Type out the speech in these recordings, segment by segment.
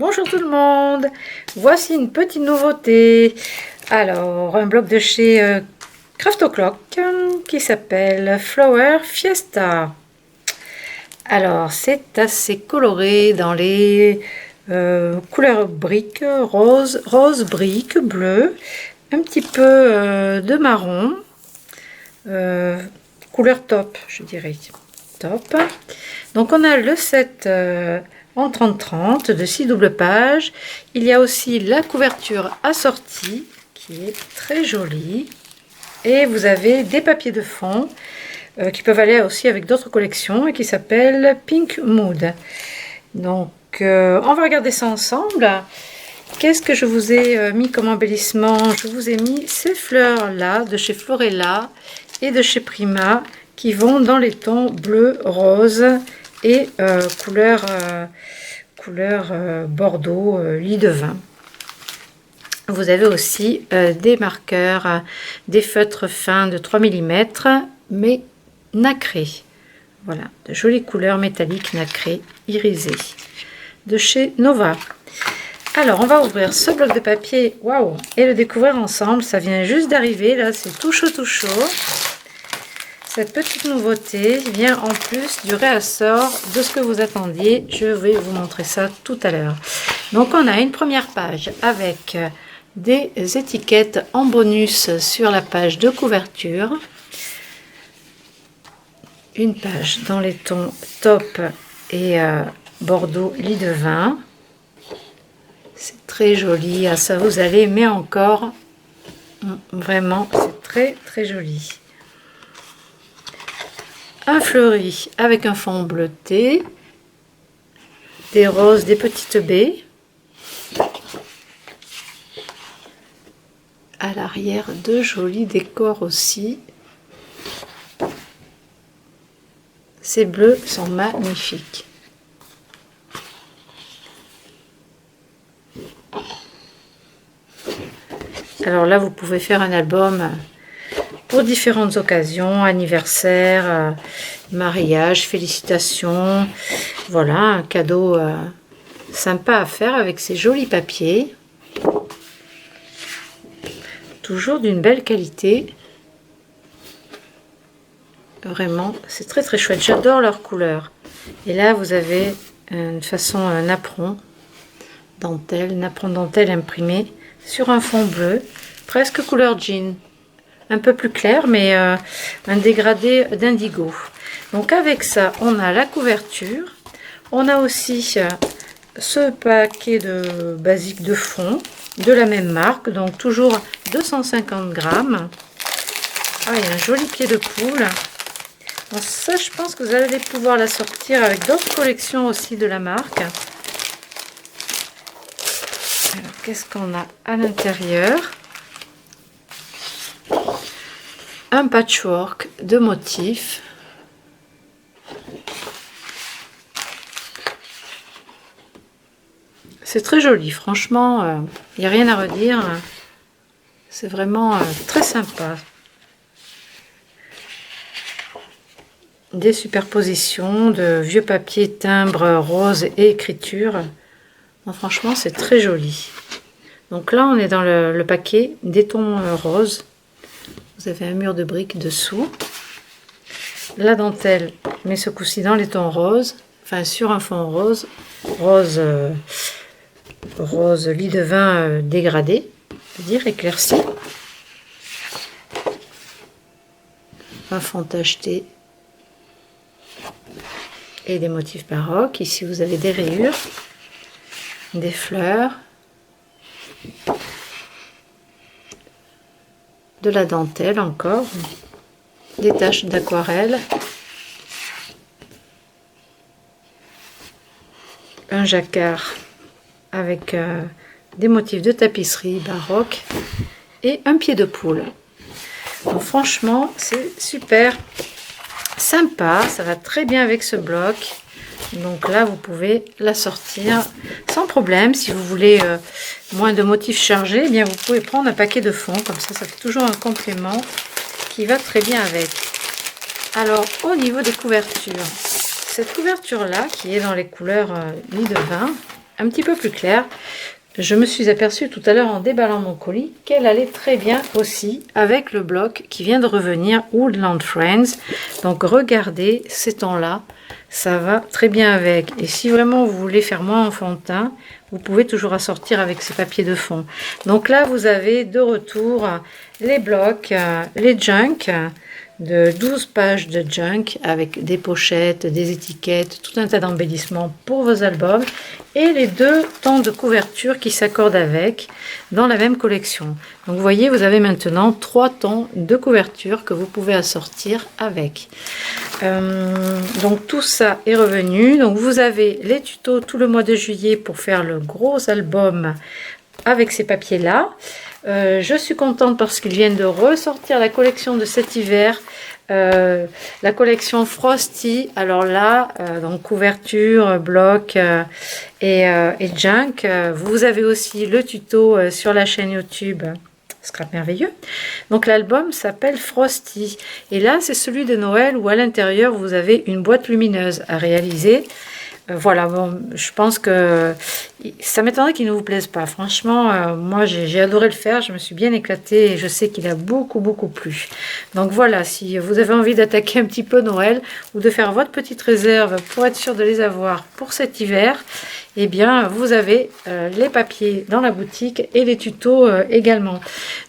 Bonjour tout le monde, voici une petite nouveauté. Alors, un bloc de chez Craft O'Clock qui s'appelle Flower Fiesta. Alors, c'est assez coloré dans les couleurs briques, rose brique, bleu, un petit peu de marron, couleur top, je dirais, top. Donc, on a le set en 30-30 de 6 doubles pages. Il y a aussi la couverture assortie qui est très jolie. Et vous avez des papiers de fond qui peuvent aller aussi avec d'autres collections et qui s'appellent Pink Mood. Donc, on va regarder ça ensemble. Qu'est-ce que je vous ai mis comme embellissement? Je vous ai mis ces fleurs-là de chez Florella et de chez Prima qui vont dans les tons bleu, rose et couleur bordeaux, lit de vin. Vous avez aussi des marqueurs, des feutres fins de 3 mm, mais nacrés. Voilà, de jolies couleurs métalliques nacrées, irisées, de chez Nova. Alors, on va ouvrir ce bloc de papier, waouh, et le découvrir ensemble. Ça vient juste d'arriver, là, c'est tout chaud, tout chaud. Cette petite nouveauté vient en plus du réassort de ce que vous attendiez. Je vais vous montrer ça tout à l'heure. Donc, on a une première page avec des étiquettes en bonus sur la page de couverture. Une page dans les tons top et bordeaux lit de vin. C'est très joli. Ah, ça vous allez aimer encore. Vraiment, c'est très très joli. Un fleuri avec un fond bleuté, des roses, des petites baies. À l'arrière, de jolis décors aussi. Ces bleus sont magnifiques. Alors là, vous pouvez faire un album pour différentes occasions, anniversaire, mariage, félicitations. Voilà, un cadeau sympa à faire avec ces jolis papiers. Toujours d'une belle qualité. Vraiment, c'est très très chouette. J'adore leurs couleurs. Et là, vous avez une façon napperon dentelle imprimé sur un fond bleu, presque couleur jean. Un peu plus clair, mais un dégradé d'indigo. Donc avec ça, on a la couverture. On a aussi ce paquet de basique de fond de la même marque, donc toujours 250 grammes. Ah, il y a un joli pied de poule. Donc ça, je pense que vous allez pouvoir la sortir avec d'autres collections aussi de la marque. Alors, qu'est-ce qu'on a à l'intérieur? Un patchwork de motifs. C'est très joli, franchement, il n'y a rien à redire. C'est vraiment très sympa. Des superpositions de vieux papier, timbre, rose et écriture. Donc, franchement, c'est très joli. Donc là, on est dans le paquet des tons roses. Vous avez un mur de briques dessous. La dentelle, mais ce coup-ci dans les tons roses. Enfin, sur un fond rose. Rose lit de vin dégradé. C'est-à-dire éclairci. Un fond tacheté. Et des motifs baroques. Ici, vous avez des rayures. Des fleurs. De la dentelle encore, des taches d'aquarelle, un jacquard avec des motifs de tapisserie baroque et un pied de poule. Donc franchement, c'est super sympa, ça va très bien avec ce bloc. Donc là, vous pouvez la sortir sans problème. Si vous voulez moins de motifs chargés, eh bien vous pouvez prendre un paquet de fond. Comme ça fait toujours un complément qui va très bien avec. Alors, au niveau des couvertures, cette couverture-là, qui est dans les couleurs lit de vin, un petit peu plus claire. Je me suis aperçue tout à l'heure en déballant mon colis qu'elle allait très bien aussi avec le bloc qui vient de revenir, Woodland Friends. Donc regardez ces tons-là, ça va très bien avec. Et si vraiment vous voulez faire moins en fond de teint, vous pouvez toujours assortir avec ces papiers de fond. Donc là, vous avez de retour les blocs, les junk, de 12 pages de junk avec des pochettes, des étiquettes, tout un tas d'embellissements pour vos albums et les 2 tons de couverture qui s'accordent avec dans la même collection. Donc vous voyez, vous avez maintenant 3 tons de couverture que vous pouvez assortir avec. Donc tout ça est revenu. Donc vous avez les tutos tout le mois de juillet pour faire le gros album avec ces papiers là. Je suis contente parce qu'ils viennent de ressortir la collection de cet hiver, la collection Frosty. Alors là, donc couverture, bloc et junk. Vous avez aussi le tuto sur la chaîne YouTube Scrap Merveilleux. Donc l'album s'appelle Frosty. Et là, c'est celui de Noël où à l'intérieur, vous avez une boîte lumineuse à réaliser. Voilà, bon, je pense que ça m'étonnerait qu'il ne vous plaise pas. Franchement, moi, j'ai adoré le faire. Je me suis bien éclatée et je sais qu'il a beaucoup plu. Donc voilà, si vous avez envie d'attaquer un petit peu Noël ou de faire votre petite réserve pour être sûr de les avoir pour cet hiver, eh bien, vous avez les papiers dans la boutique et les tutos également.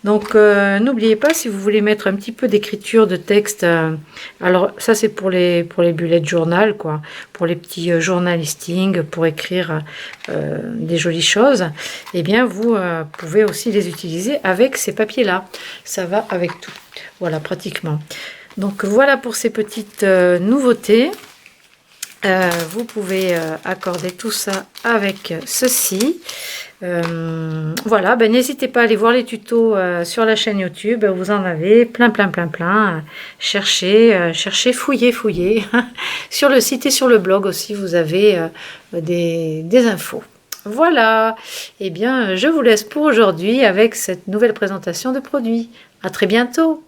Donc, n'oubliez pas, si vous voulez mettre un petit peu d'écriture, de texte, alors ça, c'est pour les bullet journal, quoi, pour les petits journal listings, pour écrire des jolies choses, eh bien, vous pouvez aussi les utiliser avec ces papiers-là. Ça va avec tout. Voilà, pratiquement. Donc, voilà pour ces petites nouveautés. Vous pouvez accorder tout ça avec ceci. Voilà, ben, n'hésitez pas à aller voir les tutos sur la chaîne YouTube. Vous en avez plein. Cherchez, fouillez. Sur le site et sur le blog aussi, vous avez des infos. Voilà, et bien, je vous laisse pour aujourd'hui avec cette nouvelle présentation de produits. À très bientôt.